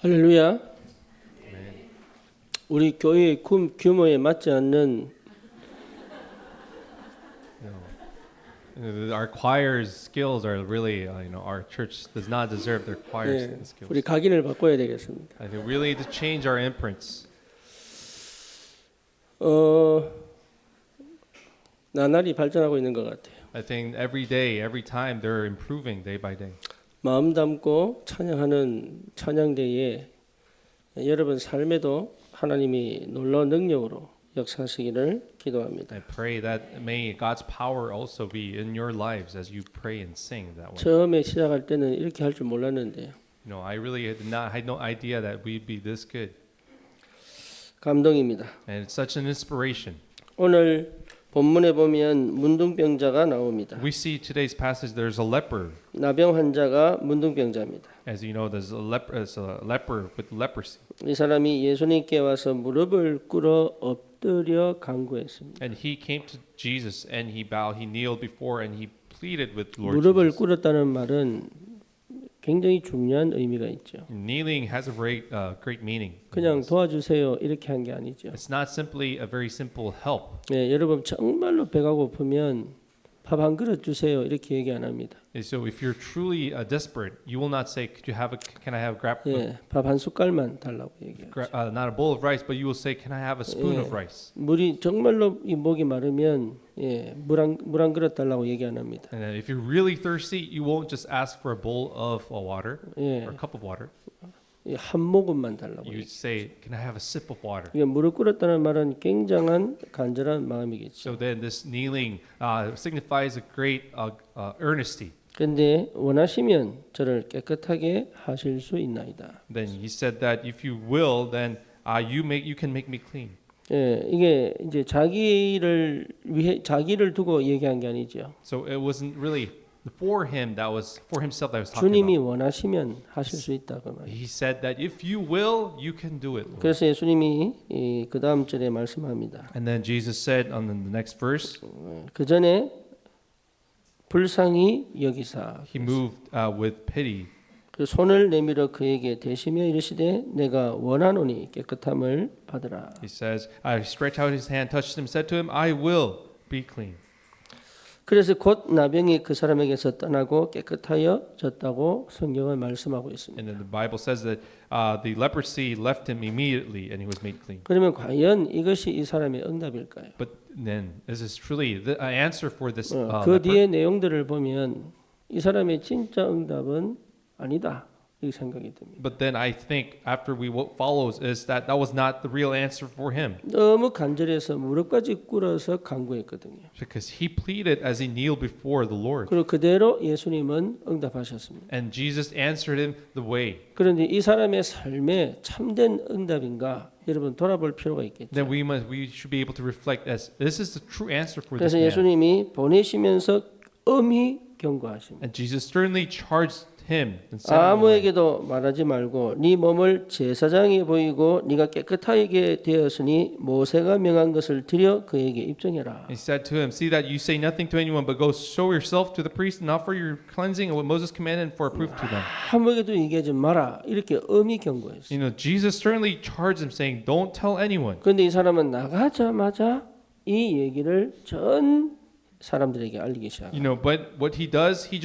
할렐루야. 우리 교회의 규모에 맞지 않는 Our choir's skills are really, our church does not deserve their choir's skills. 우리 각인을 바꿔야 되겠습니다. I think we really need to change our imprints. 나날이 발전하고 있는 것 같아요. I think every day, every time, they're improving day by day. 마음 담고 찬양하는 찬양대에 여러분 삶에도 하나님이 놀라운 능력으로 역사하시기를 기도합니다. I pray that may God's power also be in your lives as you pray and sing that way. 처음에 시작할 때는 이렇게 할 줄 몰랐는데요. I really had no idea that we'd be this good. 감동입니다. And it's such an inspiration. 오늘 본문에 보면 문둥병자가 나옵니다. We see today's passage. There's a leper. 나병 환자가 문둥병자입니다. As you know, there's a leper with leprosy. 이 사람이 예수님께 와서 무릎을 꿇어 엎드려 간구했습니다. And he came to Jesus and he kneeled before and he pleaded with Lord 무릎을 Jesus. 꿇었다는 말은 굉장히 중요한 의미가 있죠. Kneeling has a great meaning. 그냥 도와주세요 이렇게 한 게 아니죠. It's not simply a very simple help. 네, 여러분 정말로 배가 고프면 밥 한 그릇 주세요 이렇게 얘기 안 합니다. So if you're truly desperate, you will not say, can I have 밥 한 숟갈만 달라고 얘기해요. not a bowl of rice, but you will say, can I have a spoon of rice? 물이 정말로 이 목이 마르면 물 한 그릇 달라고 얘기 안 합니다. And then if you're really thirsty, you won't just ask for a bowl of water or a cup of water. 한 모금만 달라고. You say, can I have a sip of water? 이게 무릎 꿇었다는 말은 굉장한 간절한 마음이겠죠. So then this kneeling signifies a great earnesty. 그런데 원하시면 저를 깨끗하게 하실 수 있나이다. Then he said that if you will, then you can make me clean. 이게 이제 자기를 두고 얘기한 게 아니죠. So it wasn't really for himself that was talking 주님이 about. 원하시면 하실 수 있다 그 말이에요. He said that if you will, you can do it. Lord. 그래서 예수님이 그 다음 절에 말씀합니다. And then Jesus said on the next verse, 그 전에 불쌍히 여기사 he moved with pity. 그 손을 내밀어 그에게 대시며 이르시되 내가 원하노니 깨끗함을 받으라. He says, I stretched out his hand, touched him, said to him, I will be clean. 그래서 곧 나병이 그 사람에게서 떠나고 깨끗하여졌다고 성경은 말씀하고 있습니다. And then the Bible says that the leprosy left him immediately and he was made clean. 그러면 과연 이것이 이 사람의 응답일까요? But then, is this truly the answer for this 그 leper? 뒤에 내용들을 보면 이 사람의 진짜 응답은 아니다 이 생각이 듭니다. But then I think after what follows is that was not the real answer for him. 너무 간절해서 무릎까지 꿇어서 간구했거든요. Because he pleaded as he kneeled before the Lord. 그리고 그대로 예수님은 응답하셨습니다. And Jesus answered him the way. 그런데 이 사람의 삶에 참된 응답인가 여러분 돌아볼 필요가 있겠죠. Then we should be able to reflect as this is the true answer for this 그래서 man. 예수님이 보내시면서 엄히 경고하십니다. And Jesus sternly charged him and said, 아무에게도 말하지 말고 네 몸을 제사장에 보이고 네가 깨끗하게 되었으니 모세가 명한 것을 드려 그에게 입증해라. He said to him, see that you say nothing to anyone, but go show yourself to the priest and offer your cleansing and what Moses commanded for a proof to them. 아무에게도 얘기하지 마라. 이렇게 엄히 경고했어요. Jesus sternly charged him, saying, don't tell anyone. 그런데 이 사람은 나가자마자 이 얘기를 전 사람들에게 알리기 시작합니다. But what he does, he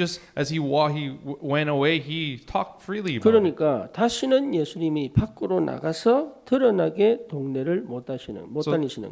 went away, he talked freely about it. 그러니까 다시는 예수님이 밖으로 나가서 드러나게 동네를 못 다니시는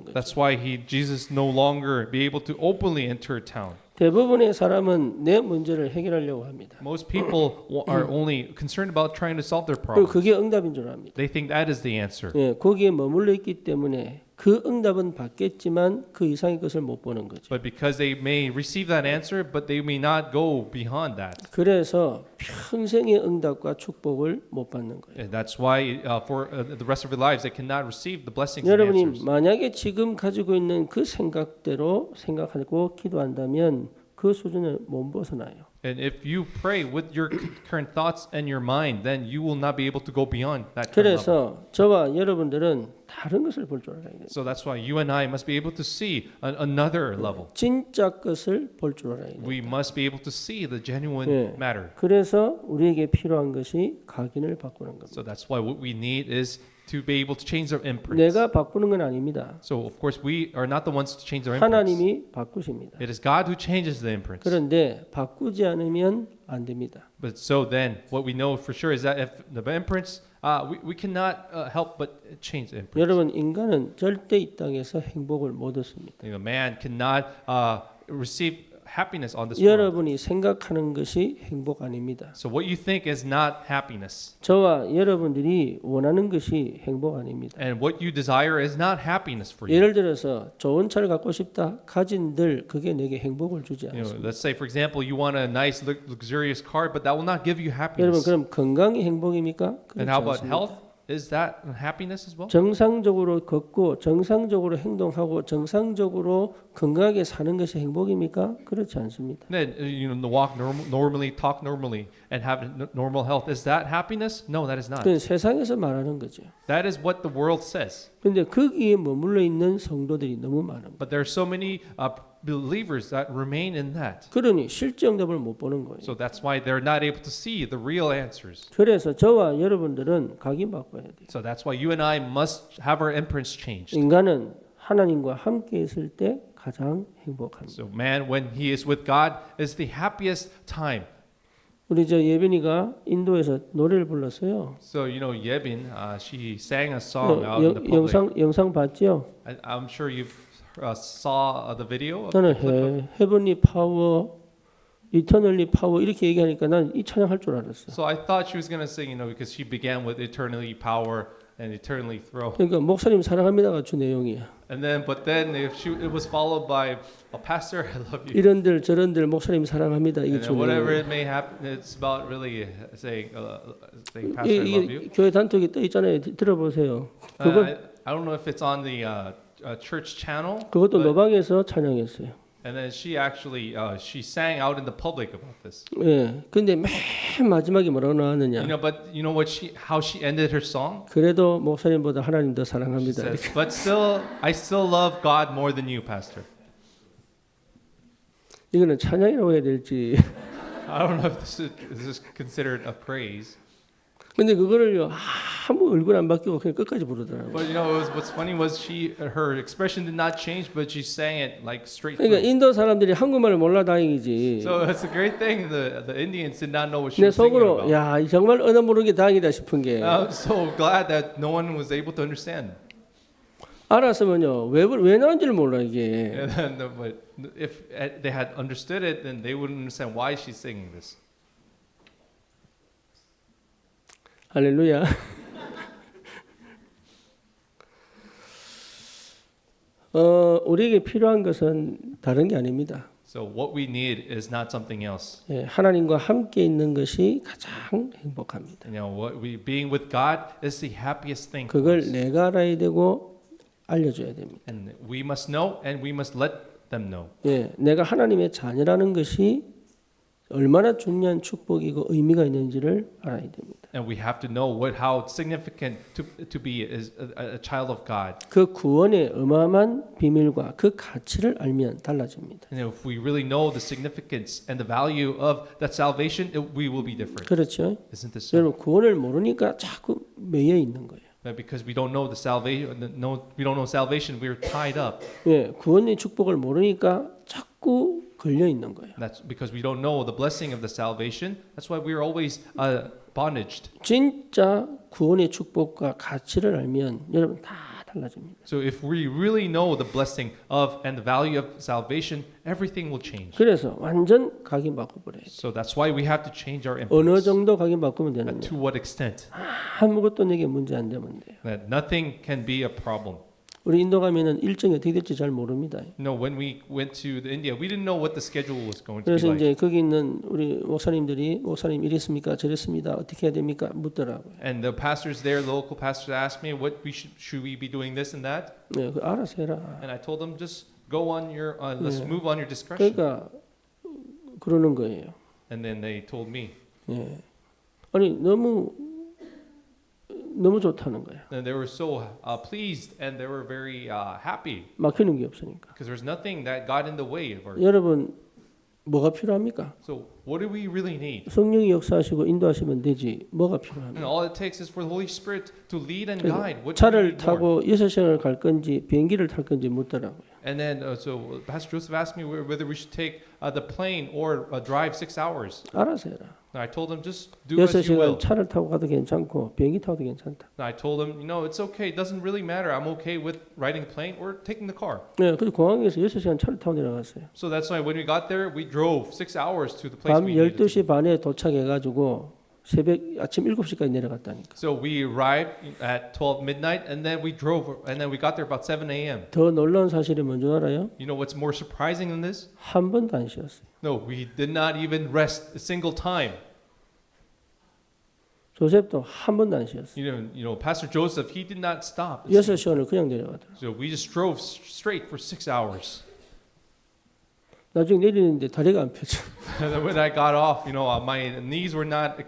거죠. That's why Jesus no longer be able to openly enter a town. 대부분의 사람은 내 문제를 해결하려고 합니다. Most people are only concerned about trying to solve their 그리고 problems. 그게 응답인 줄 압니다. They think that is the answer. 거기에 머물러 있기 때문에 그 응답은 받겠지만 그 이상의 것을 못 보는 거죠. But because they may receive that answer, but they may not go beyond that. 그래서 평생의 응답과 축복을 못 받는 거예요. And that's why for the rest of their lives, they cannot receive the blessings and answers. 여러분이 만약에 지금 가지고 있는 그 생각대로 생각하고 기도한다면 그 수준을 못 벗어나요. And if you pray with your current thoughts and your mind, then you will not be able to go beyond that current level. 그래서 저와 여러분들은 다른 것을 볼 줄 알아야 돼요. So that's why you and I must be able to see another level. 진짜 것을 볼 줄 알아야 돼요. We must be able to see the genuine Yeah. matter. 그래서 우리에게 필요한 것이 각인을 바꾸는 겁니다. So that's why what we need is to be able to change our imprints. 내가 바꾸는 건 아닙니다. So of course we are not the ones to change our imprints. 하나님이 바꾸십니다. It is God who changes the imprints. 그런데 바꾸지 않으면 안 됩니다. But so then, what we know for sure is that if the imprints, we cannot help but change the imprints. 여러분 인간은 절대 이 땅에서 행복을 못 얻습니다. You know, man cannot receive happiness on this world. 여러분이 생각하는 것이 행복 아닙니다. So what you think is not happiness, 저와 여러분들이 원하는 것이 행복 아닙니다. and what you desire is not happiness for you. 예를 들어서 좋은 차를 갖고 싶다 가진들 그게 내게 행복을 주지 You know, 않습니다. let's say for example, you want a nice luxurious car, but that will not give you 여러분 happiness. 그럼 건강이 행복입니까? And 그렇지 how about 않습니다. health? Is that happiness as well? 정상적으로 걷고 정상적으로 행동하고 정상적으로 건강하게 사는 것이 행복입니까? 그렇지 않습니다. Then you know, walk normally, talk normally, and have normal health. Is that happiness? No, that is not. 그건 세상에서 말하는 거죠. That is what the world says. 그런데 거기에 머물러 있는 성도들이 너무 많습니다. But there are so many believers that remain in that. 그러니 실제 응답을 못 보는 거예요. So that's why they're not able to see the real answers. 그래서 저와 여러분들은 각인바꿔야 돼요. So that's why you and I must have our imprints changed. 인간은 하나님과 함께 있을 때 가장 행복합니다. So man, when he is with God, is the happiest time. 우리 저 예빈이가 인도에서 노래를 불렀어요. So you know, Yebin, she sang a song out in the public. 영상 봤죠? I'm sure you've saw the video. 저는 헤븐리 파워, 이터널리 파워 이렇게 얘기하니까 난 이 찬양 할 줄 알았어. So I thought she was going to sing, you know, because she began with eternally power and eternally throw. 그러니까 목사님 사랑합니다가 주 내용이야. And then, but then it was followed by a pastor, I love you. 이런들 저런들 목사님 사랑합니다 이게 And 주 then whatever 내용. it may happen, it's about really saying, pastor, I love you. 이게 교회 단톡에 떠 있잖아요. 들어보세요. 그걸 I don't know if it's on the church channel. 그것도 but- 노방에서 찬양했어요. And then she actually she sang out in the public about this. 예. 근데 맨 마지막에 뭐라고 나왔느냐? You know, but you know what how she ended her song? 그래도 목사님보다 하나님 더 She 사랑합니다. says, "But still, I still love God more than you, pastor." 이거는 찬양이라고 해야 될지. I don't know if this is considered a praise. 근데 그거를요 아무 얼굴 안 바뀌고 그냥 끝까지 부르더라고요. But you know, what's funny was her expression did not change, but she sang it like straight 그러니까 through. 인도 사람들이 한국말을 몰라 다행이지. So it's a great thing. The Indians did not know what she 내 was singing 속으로 about. 야 정말 언어 모르는 게 다행이다 싶은 게 I'm so glad that no one was able to understand. 알았으면요 왜 나온지를 몰라 이게. And then, but if they had understood it, then they wouldn't understand why she's singing this. 할렐루야. 우리에게 필요한 것은 다른 게 아닙니다. So what we need is not something else. 예, 하나님과 함께 있는 것이 가장 행복합니다. You know, what we being with God is the happiest thing. for 그걸 us. 내가 알아야 되고 알려줘야 됩니다. And we must know, and we must let them know. 예, 내가 하나님의 자녀라는 것이 얼마나 중요한 축복이고 의미가 있는지를 알아야 됩니다. And we have to know how significant to be as a child of God. 그 구원의 어마어마한 비밀과 그 가치를 알면 달라집니다. And if we really know the significance and the value of that salvation, we will be different. 그렇죠? Isn't this so? 여러분 구원을 모르니까 자꾸 매여 있는 거예요. That because we don't know the salvation, we don't know salvation, we're tied up. 예, 구원의 축복을 모르니까 자꾸 걸려 있는 거예요. That's because we don't know the blessing of the salvation. That's why we're always bondaged. 진짜 구원의 축복과 가치를 알면 여러분 다 달라집니다. So if we really know the blessing of and the value of salvation, everything will change. 그래서 완전 각인 바꿔버려요. So that's why we have to change our 어느 impulse. 정도 각인 바꾸면 되는데 To what extent? 아무것도 내게 문제 안 되면 돼요. That nothing can be a problem. 우리 인도 가면은 일정이 어떻게 될지 잘 모릅니다. No, when we went to India, we didn't know what the schedule was going to be 그래서 like. 이제 거기 있는 우리 목사님들이 목사님 이랬습니까 저랬습니까 어떻게 해야 됩니까 묻더라고요. And the pastors there, the local pastors, asked me, "What should we be doing this and that?" 네, 그 알아서 해라. And I told them, "Just go on your, let's move on your discretion." 그러니까 그러는 거예요. And then they told me, 예. 아니 너무 너무 좋다는 거예요. And they were so pleased and they were very happy 막히는 게 없으니까. because there's nothing that got in the way of our. 여러분 뭐가 필요합니까? So what do we really need? 성령이 역사하시고 인도하시면 되지. 뭐가 And 필요합니까? all it takes is for the Holy Spirit to lead and guide. What do we 차를 need more? 타고 6시간을 갈 건지 비행기를 탈 건지 묻더라고요. And then so Pastor Joseph asked me whether we should take the plane or drive 6 hours. 알아서 해라. And I told him just do as you 6시간 will. 차를 타고 가도 괜찮고 비행기 타도 괜찮다. And I told him, it's okay. It doesn't really matter. I'm okay with riding the plane or taking the car. 네, 그래서 공항에서 6시간 차를 타고 내려갔어요. So that's why when we got there, we drove 6 hours to the place 밤 we needed to. 12시 반에 도착해가지고 아침 7시까지 내려갔다니까. So we arrived at 12 midnight and then we drove and then we got there about 7 a.m. 더 놀라운 사실이 뭔지 알아요? You know what's more surprising than this? 한 번도 안 쉬었어요. No, we did not even rest a single time. 조셉도 한 번도 안 쉬었어요. You know, Pastor Joseph, he did not stop. 6시간을 그냥 내려가더라고요. So we just drove straight for 6 hours. 나중에 내리는데 다리가 안 펴져. And then when I got off, my knees were not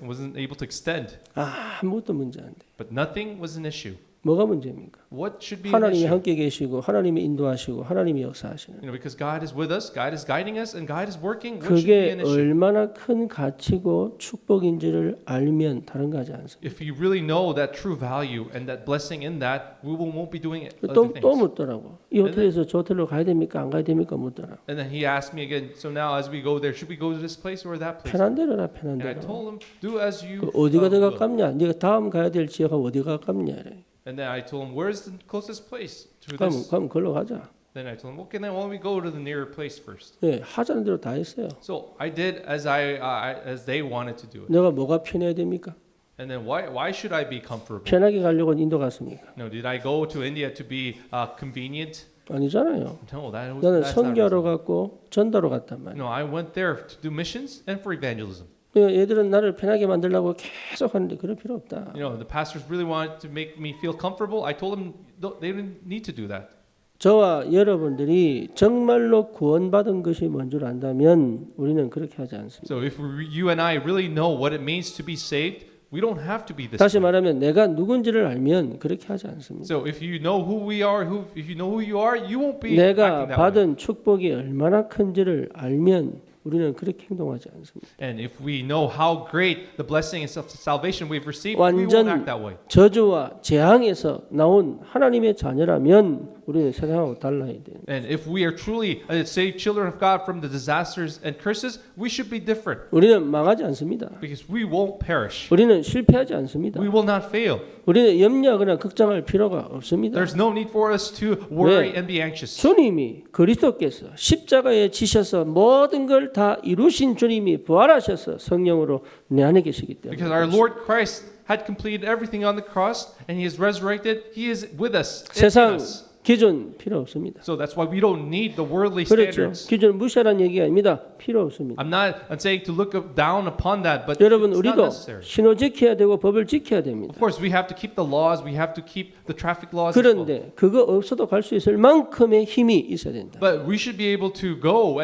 wasn't able to extend. 아무것도 문제 안 돼. But nothing was an issue. 뭐가 문제입니까? What should be an 하나님이 issue? 함께 계시고 하나님이 인도하시고 하나님이 역사하시는 Because God is with us, God is guiding us, and God is working. What should be 그게 an issue? 얼마나 큰 가치고 축복인지를 알면 다른 거 하지 않습니다. If you really know that true value and that blessing in that, we won't be doing other 또 things. 묻더라고. 이 호텔에서 저 호텔로 가야 됩니까? 안 가야 됩니까? 묻더라고. And then he asked me again. So now, as we go there, should we go to this place or that place? 편한 대로라 편한 And I 대로. told him, do as you. 어디가 더 will. 가깝냐? 네가 다음 가야 될 지역하고 어디가 가깝냐? 이래. And then I told him, where's the closest place to 그럼 this? 걸로 가자. Then I told him, okay, then why don't we go to the nearer place first? 예, 하자는 대로 다 했어요. So I did as as they wanted to do it. 내가 뭐가 편해야 됩니까? And then why should I be comfortable? 편하게 가려고 인도 갔습니까? No, did I go to India to be convenient? 아니잖아요. No, 나는 that's not 선교하러 reason. 갔고 전도로 갔단 말이야. No, I went there to do missions and for evangelism. 얘들은 나를 편하게 만들려고 계속 하는데 그럴 필요 없다. The pastors really wanted to make me feel comfortable. I told them they didn't need to do that. 저와 여러분들이 정말로 구원받은 것이 뭔 줄 안다면 우리는 그렇게 하지 않습니다. So if you and I really know what it means to be saved, we don't have to be this. 다시 way. 말하면 내가 누군지를 알면 그렇게 하지 않습니다. So if you know who we are, if you know who you are, you won't be 내가 acting that way. 받은 축복이 얼마나 큰지를 알면 우리는 그렇게 행동하지 않습니다. And if we know how great the blessing and salvation we've received, we won't 완전 act that way. 저주와 재앙에서 나온 하나님의 자녀라면 우리는 세상하고 달라야 돼요. And if we are truly saved children of God from the disasters and curses, we should be different 우리는 망하지 않습니다. because we won't perish. 우리는 실패하지 않습니다. We will not fail. 우리는 염려하거나 걱정할 필요가 없습니다. There's no need for us to worry 네. and be anxious. 주님이 그리스도께서 십자가에 지셔서 모든 걸 다 이루신 주님이 부활하셔서 성령으로 내 안에 계시기 때문에 Because our Lord Christ had completed everything on the cross and He is resurrected, He is with us. In 세상 us. 기준 필요 없습니다. So that's why we don't need the worldly 그렇죠. standards. 기준을 무시하라는 얘기가 아닙니다. 필요 없습니다. I'm saying to look down upon that, but 여러분 it's not 우리도 necessary. 신호 지켜야 되고 법을 지켜야 됩니다. Of course, we have to keep the laws. We have to keep the traffic laws. As well. 그런데 그거 없어도 갈 수 있을 만큼의 힘이 있어야 된다. But we should be able to go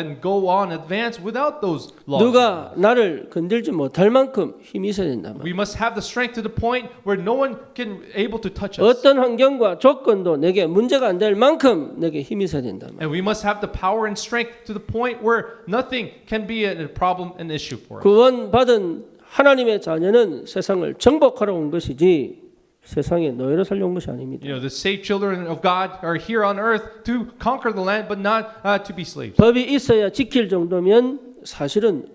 on, advance without those laws. 누가 나를 건들지 못할 만큼 힘이 있어야 된다. We must have the strength to the point where no one can able to touch us. 어떤 환경과 조건도 내게 문제가 안 될 만큼 내게 힘이 있어야 된다. And we must have the power and strength to the point where nothing can be a problem, an issue for us. 구원받은 하나님의 자녀는 세상을 정복하러 온 것이지 세상에 노예로 살려온 것이 아닙니다. The saved children of God are here on earth to conquer the land, but not to be slaves. 법이 있어야 지킬 정도면 사실은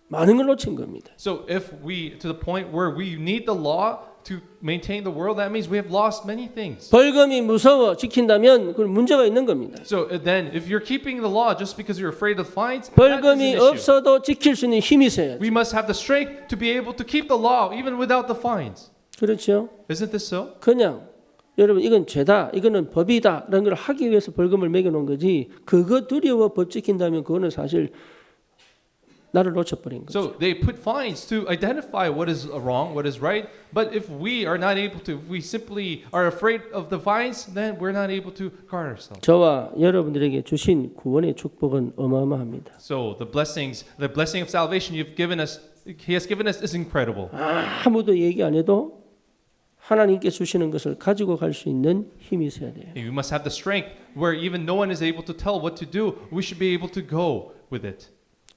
많은 걸 놓친 겁니다. So if we, to the point where we need the law to maintain the world, that means we have lost many things. 벌금이 무서워 지킨다면 그건 문제가 있는 겁니다. So then, if you're keeping the law just because you're afraid of fines, that is an 벌금이 issue. 없어도 지킬 수 있는 힘이 있어야죠. We must have the strength to be able to keep the law even without the fines. 그렇죠? Isn't this so? 그냥 여러분 이건 죄다, 이거는 법이다라는 걸 하기 위해서 벌금을 매겨놓은 거지 그거 두려워 법 지킨다면 그거는 사실 나를 놓쳐버린 거죠. So they put fines to identify what is wrong, what is right. But if we are not able to, if we simply are afraid of the fines, then we're not able to guard ourselves. 저와 여러분들에게 주신 구원의 축복은 어마어마합니다. So the blessing of salvation you've given us, He has given us is incredible. 아무도 얘기 안 해도 하나님께 주시는 것을 가지고 갈 수 있는 힘이 있어야 돼요. We must have the strength where even no one is able to tell what to do. We should be able to go with it.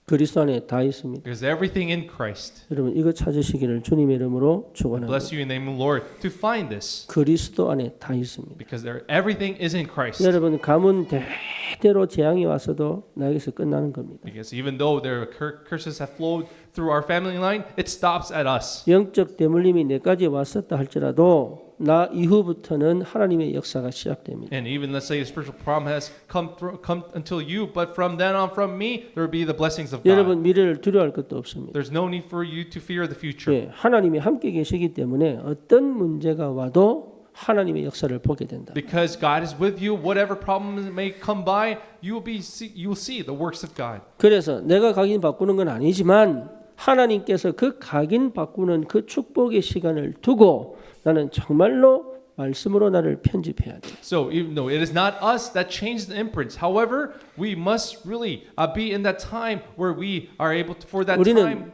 그리스도 안에 다 있습니다. Because everything in Christ. 여러분 이거 찾으시기를 주님의 이름으로 축원합니다. Bless you in the name of the Lord to find this. 그리스도 안에 다 있습니다. Because everything is in Christ. 여러분 가문 대대로 재앙이 왔어도 나에게서 끝나는 겁니다. Because even though there are curses have flowed through our family line, it stops at us. 영적 대물림이 내까지 왔었다 할지라도 나 이후부터는 하나님의 역사가 시작됩니다. And even let's say a spiritual problem has come until you, but from then on, from me, there will be the blessings of God. 여러분 미래를 두려워할 것도 없습니다. There's no need for you to fear the future. 예, 하나님이 함께 계시기 때문에 어떤 문제가 와도 하나님의 역사를 보게 된다. Because God is with you, whatever problems may come by, you will see the works of God. 그래서 내가 각인 바꾸는 건 아니지만 하나님께서 그 각인 바꾸는 그 축복의 시간을 두고 나는 정말로 말씀으로 나를 편집해야 돼. So even though it is not us that changed the imprints, however, we must really be in that time where we are able to, for that 우리는 time.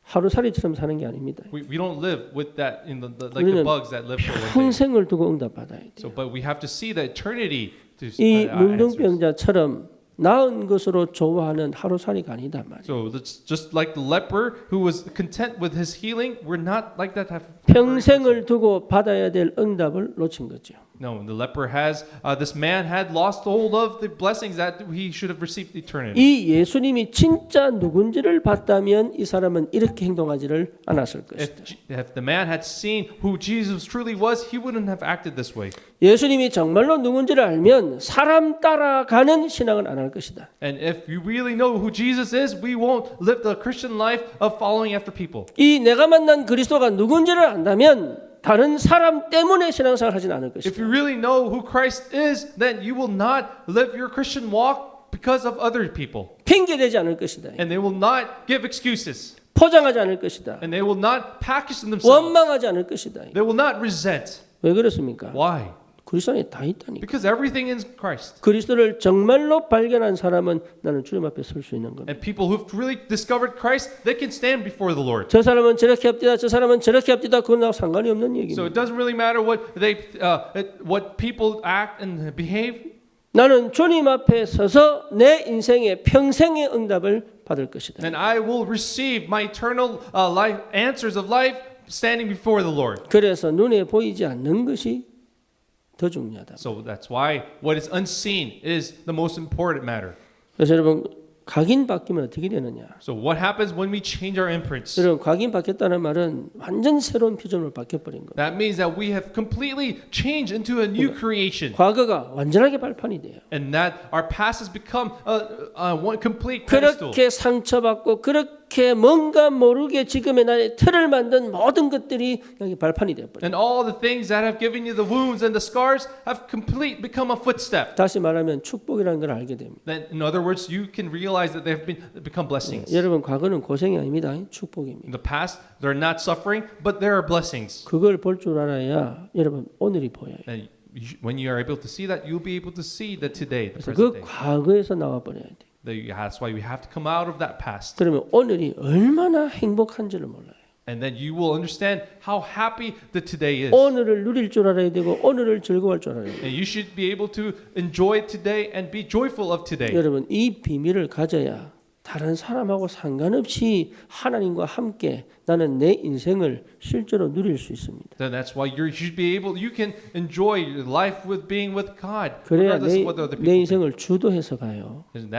하루살이처럼 사는 게 아닙니다. We don't live with that in like the bugs that live for one day. 평생을 두고 응답받아야 돼. So, but we have to see the eternity to 이 answers. 문둥병자처럼 나은 것으로 좋아하는 하루살이가 아니다 말이에요. So it's just like the leper who was content with his healing. We're not like that. 평생을 두고 받아야 될 응답을 놓친 거죠. No, the leper has this man had lost hold of the blessings that he should have received eternity. 이 예수님이 진짜 누군지를 봤다면 이 사람은 이렇게 행동하지를 않았을 것이다. If the man had seen who Jesus truly was, he wouldn't have acted this way. 예수님이 정말로 누군지를 알면 사람 따라가는 신앙은 안 할 것이다. And if you really know who Jesus is, we won't live the Christian life of following after people. 이 내가 만난 그리스도가 누군지를 안다면 다른 사람 때문에 신앙생활 하진 않을 If 것이다. you really know who Christ is, then you will not live your Christian walk because of other people. 핑계대지 않을 것이다. And they will not give excuses. 포장하지 않을 것이다. And they will not package themselves. 원망하지 않을 것이다. They will not resent. 왜 그렇습니까? Why? 그리스도 안에 다 있다니까. Because everything is Christ. 그리스도를 정말로 발견한 사람은 나는 주님 앞에 설 수 있는 겁니다. And people who've really discovered Christ, they can stand before the Lord. 저 사람은 저렇게 합디다. 저 사람은 저렇게 합디다. 그건 나하고 상관이 없는 So 얘기입니다. it doesn't really matter what people act and behave. 나는 주님 앞에 서서 내 인생의 평생의 응답을 받을 것이다. And I will receive my eternal life answers of life standing before the Lord. 그래서 눈에 보이지 않는 것이 더 중요하다. So that's why what is unseen is the most important matter. 그래서 여러분 각인 바뀌면 어떻게 되느냐? So what happens when we change our imprints? 여러분 각인 바뀌었다는 말은 완전 새로운 피조물로 바뀌어버린 거예요. That means that we have completely changed into a new creation. 과거가 완전하게 발판이 돼요. And that our past has become one complete pedestal. 그렇게 상처받고 그렇게 뭔가 모르게 지금의 나의 틀을 만든 모든 것들이 여기 발판이 되어버려요. And all the things that have given you the wounds and the scars have become a footstep. 다시 말하면 축복이라는 걸 알게 됩니다. Then, in other words, you can realize that they've become blessings. 여러분 과거는 고생이 아닙니다. 축복입니다. In the past, they're not suffering, but there are blessings. 그걸 볼 줄 알아야 여러분 오늘이 보여요. And when you are able to see that, you'll be able to see that today, the 그래서 present 그 day. 과거에서 나와버려야 돼. That's why we have to come out of that past. 그러면 오늘이 얼마나 행복한지를 몰라요. And then you will understand how happy the today is. 오늘을 누릴 줄 알아야 되고 오늘을 즐거워할 줄 알아야 돼요. And you should be able to enjoy today and be joyful of today. 여러분 이 비밀을 가져야 다른 사람하고 상관없이 하나님과 함께 나는 내 인생을 실제로 누릴 수 있습니다. Then that's why you should be able. You can enjoy your life with being with God, 그래야 regardless of what other 내 people. 인생을 주도해서 가요. And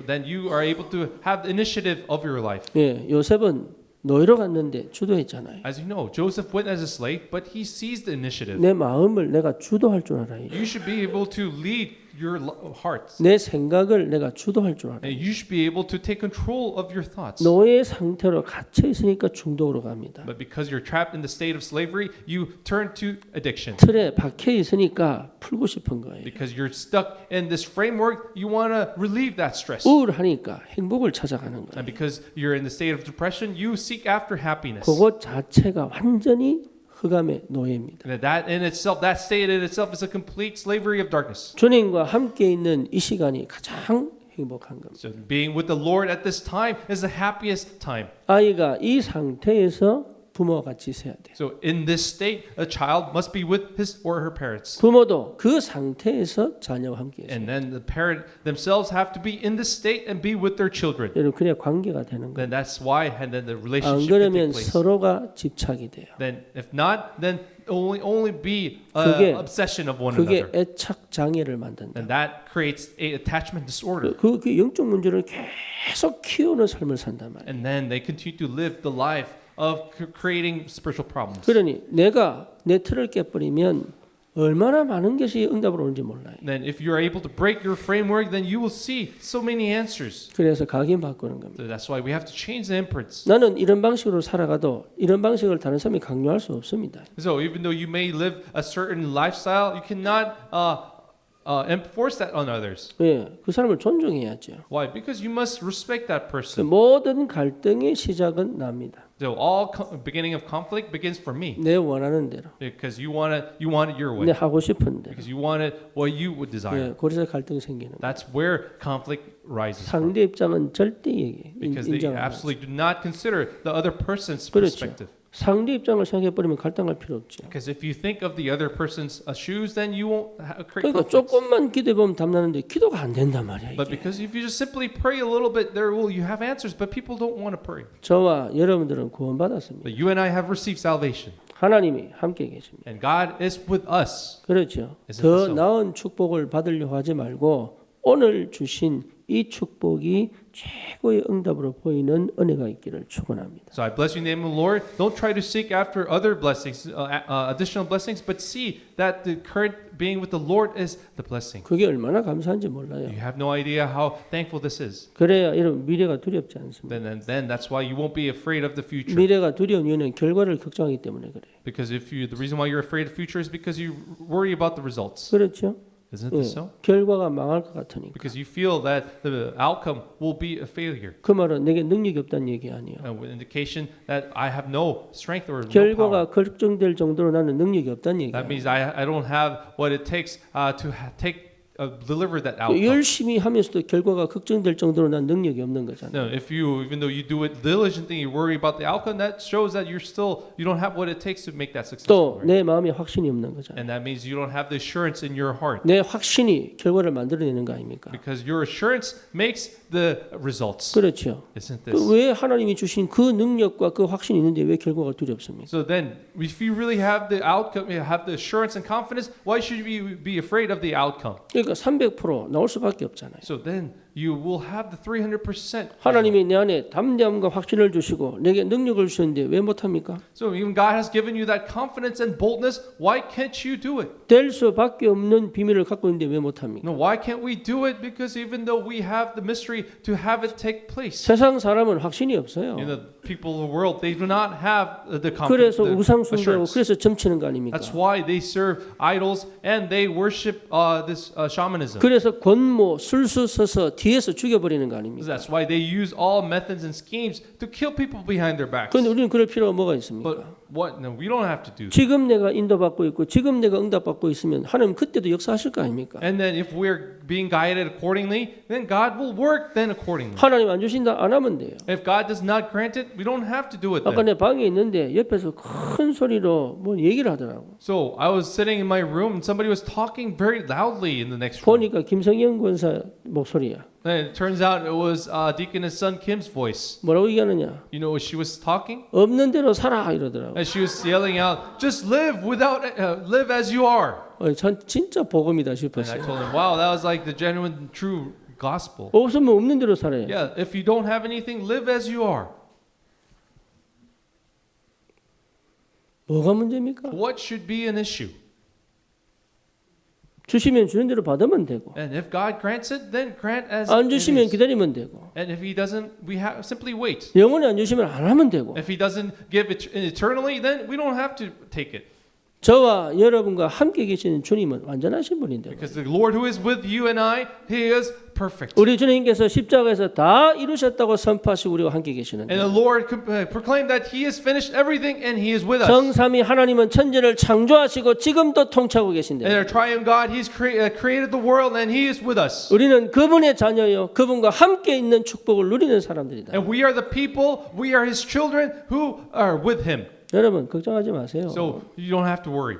then you are able to have the initiative of your life. 예, 요셉은 노예로 갔는데 주도했잖아요. As you know, Joseph went as a slave, but he seized the initiative. 내 마음을 내가 주도할 줄 알아야 돼. You should be able to lead your hearts. 내 생각을 내가 주도할 줄 알아야 돼. And you should be able to take control of your thoughts. 노예 상태로 갇혀 있으니까 중독으로 갑니다. But because you're trapped in the state of slavery, you turn to addiction. 틀에 박혀 있으니까 풀고 싶은 거예요. Because you're stuck in this framework, you want to relieve that stress. 우울하니까 행복을 찾아가는 거예요. And because you're in the state of depression, you seek after happiness. 그것 자체가 완전히 흑암의 노예입니다. And that in itself, that state in itself is a complete slavery of darkness. 주님과 함께 있는 이 시간이 가장 행복한 겁니다. So being with the Lord at this time is the happiest time. 아이가 이 상태에서 부모와 같이 있어야 돼. So in this state, a child must be with his or her parents. 부모도 그 상태에서 자녀와 함께 있어요. And then the parent themselves have to be in this state and be with their children. 여러분 그래야 관계가 되는 거예요. Then that's why, and then the 안 relationship can 그러면 take place. 서로가 집착이 돼요. Then if not, then only be 그게- obsession of one 그게 another. 애착 장애를 만든다. And that creates a attachment disorder. 그 영적 문제를 계속 키우는 삶을 산단 말이에요. And then they continue to live the life of creating spiritual problems. 그러니 내가 내 틀을 깨버리면 얼마나 많은 것이 응답으로 오는지 몰라요. Then if you're able to break your framework, then you will see so many answers. 그래서 각인 바꾸는 겁니다. So that's why we have to change the imprints. 나는 이런 방식으로 살아가도 이런 방식을 다른 사람이 강요할 수 없습니다. So even though you may live a certain lifestyle, you cannot enforce that on others. 예, 그 사람을 존중해야죠. Why? Because you must respect that person. 모든 갈등의 시작은 납니다. So all beginning of conflict begins for me. 내 원하는 대로, Because you want it your 내 way. 하고 싶은 대로. Because you want it what you would desire. 예, 거기서 갈등이 생기는 거예요. That's where conflict rises from. 상대 입장은 절대 Because they 인정 안 해요. absolutely do not consider the other person's 그렇죠. perspective. 상대 입장을 생각해 버리면 갈등할 필요 없죠. Because if you think of the other person's shoes, then you won't create 그러니까 conflicts. 조금만 기도해 보면 답나는데 기도가 안 된단 말이야. But 이게. because if you just simply pray a little bit, you have answers. But people don't want to pray. 저와 여러분들은 구원받았습니다. But you and I have received salvation, 하나님이 함께 계십니다. and God is with us. 그렇죠. Isn't 더 it so? 나은 축복을 받으려고 하지 말고 오늘 주신 이 축복이 최고의 응답으로 보이는 은혜가 있기를 축원합니다. So I bless you in the name of the Lord. Don't try to seek after other blessings, additional blessings, but see that the current being with the Lord is the blessing. 그게 얼마나 감사한지 몰라요. You have no idea how thankful this is. 그래야 여러분 미래가 두렵지 않습니다. Then that's why you won't be afraid of the future. 미래가 두려운 이유는 결과를 걱정하기 때문에 그래요. Because the reason why you're afraid of the future is because you worry about the results. 그렇죠? Isn't 예, this so? 결과가 망할 것 같으니까. Because you feel that the outcome will be a failure. 그 말은 내게 능력이 없다는 얘기 아니에요. With indication that I have no strength or no power. 결과가 걱정될 정도로 나는 능력이 없다는 얘기예요. That means I don't have what it takes to deliver that outcome. 열심히 하면서도 결과가 걱정될 정도로 난 능력이 없는 거잖아요. No, even though you do it diligently, you worry about the outcome. That shows that you don't have what it takes to make that successful. 또 내 마음에 확신이 없는 거잖아요. And that means you don't have the assurance in your heart. 내 확신이 결과를 만들어내는 거 아닙니까? Because your assurance makes the results. 그렇죠. Isn't 그 this? 왜 하나님이 주신 그 능력과 그 확신이 있는데 왜 결과가 두렵습니까? So then, if you really have the outcome, you have the assurance and confidence, why should you be afraid of the outcome? 그러니까 300% 나올 수밖에 없잖아요. So then you will have the 300%. 하나님이 내 안에 담대함과 확신을 주시고 내게 능력을 주셨는데 왜 못합니까? So even God has given you that confidence and boldness. Why can't you do it? 될 수밖에 없는 비밀을 갖고 있는데 왜 못합니까? No, why can't we do it? Because even though we have the mystery to have it take place, 세상 사람은 확신이 없어요. people of the world, they do not have the 그래서 confidence. 우상 숭배하고 assurance. 그래서 점치는 거 아닙니까? That's why they serve idols and they worship this shamanism. 그래서 권모 술수 서서 뒤에서 죽여버리는 거 아닙니까? That's why they use all methods and schemes to kill people behind their backs. 그런데 우리는 그럴 필요가 뭐가 있습니까? But what? No, we don't have to do that. 지금 내가 인도받고 있고 지금 내가 응답받고 있으면 하나님 그때도 역사하실 거 아닙니까? And then if we're being guided accordingly, then God will work then accordingly. 하나님 안 주신다 안 하면 돼요. If God does not grant it, we don't have to do it 아까 then. 내 방에 있는데 옆에서 큰 소리로 뭐 얘기를 하더라고. So I was sitting in my room and somebody was talking very loudly in the next room. 보니까 김성영 권사 목소리야. And it turns out it was Deaconess son Kim's voice. 뭐라고 얘기하느냐? You know, she was talking 없는 대로 살아 이러더라고. and she was yelling out, "Just live live as you are." 전 진짜 복음이다 And I 싶었어요. told him, "Wow, that was like the genuine, true gospel." 없으면 없는 대로 살아요. Yeah, if you don't have anything, live as you are. 뭐가 문제입니까? What should be an issue? 주시면 주는 대로 받으면 되고 And if God grants it, then grant as 안 it 주시면 is. 기다리면 되고 And if He doesn't, we have simply wait. 영원히 안 주시면 안 하면 되고 If He doesn't give it eternally, then we don't have to take it. 저와 여러분과 함께 계시는 주님은 완전하신 분인데 Because the Lord who is with you and I, He is perfect. 우리 주님께서 십자가에서 다 이루셨다고 선포하시고 우리와 함께 계시는데 And the Lord proclaimed that He has finished everything and He is with us. 성삼위 하나님은 천지를 창조하시고 지금도 통치하고 계신데 And our triune God, He's created the world and He is with us. 우리는 그분의 자녀요 그분과 함께 있는 축복을 누리는 사람들이다. And we are the people, we are His children who are with Him. 여러분 걱정하지 마세요. So you don't have to worry.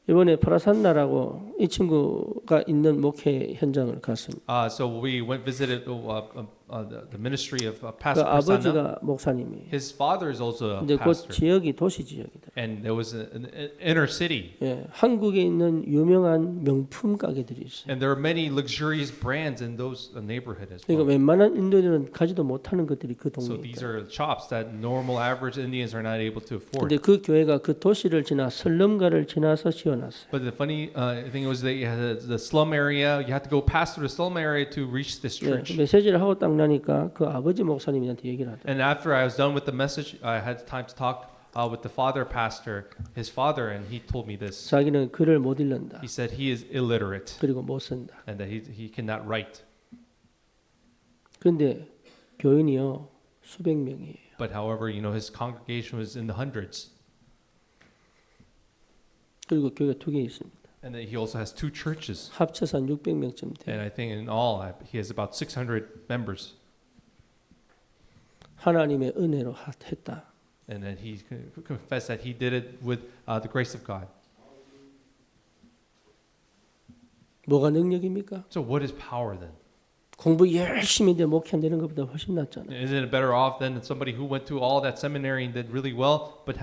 이번에 프라산나라고 친구가 있는 목회 현장을 갔습니다. So we went visited the ministry of 그 Pastor Prasanna. 아버지가 목사님이에요. His father is also a 근데 그 pastor, 지역이 도시 지역이다. and there was an inner city, 예, 한국에 있는 유명한 명품 가게들이 있어요. and there are many luxurious brands in those neighborhood as 그러니까 well. 웬만한 인도인은 가지도 못하는 것들이 그 So 동네에 these 있다. are shops that normal average Indians are not able to afford. 근데 그 교회가 그 도시를 지나 슬럼가를 지나서 지어놨어요. But the funny thing was they had the slum area. You had to go past through the slum area to reach this 예, church. 메시지를 하고 딱 나니까 그 아버지 목사님한테 얘기를 하더라고요. And after I was done with the message, I had time to talk with the father pastor, his father, and he told me this. 자기는 글을 못 읽는다. He said he is illiterate 그리고 못 쓴다. and that he cannot write. 그런데 교인이요 수백 명이에요. But however, his congregation was in the hundreds, 그리고 교회가 두 개 있습니다. and that he also has 2 churches. 합쳐서 한 600명쯤 돼요. And I think in all, he has about 600 members. 하나님의 은혜로 했다. And then he confessed that he did it with the grace of God. 뭐가 능력입니까? So what is power then? 공부 열심히 내 목회한다는 것보다 훨씬 낫잖아요. Isn't it better off than somebody who went to all that seminary and did really well but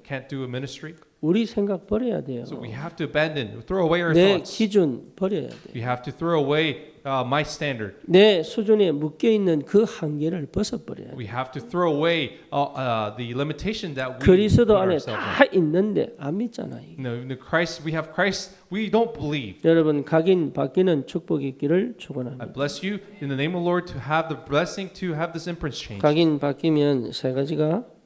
can't do a ministry? 우리 생각 버려야 돼요. So we have to abandon, throw away our 내 thoughts. 기준 버려야 돼요. We have to throw away my standard. 내 수준에 묶여 있는 그 한계를 벗어버려야 돼요. We have to throw away the limitation that we put 그리스도 안에 ourselves 다 있는데 안 믿잖아요. in. Christ, we have Christ. We don't believe. 여러분 각인 바뀌는 축복이 있기를 I 축원합니다. bless you in the name of the Lord to have the blessing to have this imprint change. 각인 바뀌면 세 가지가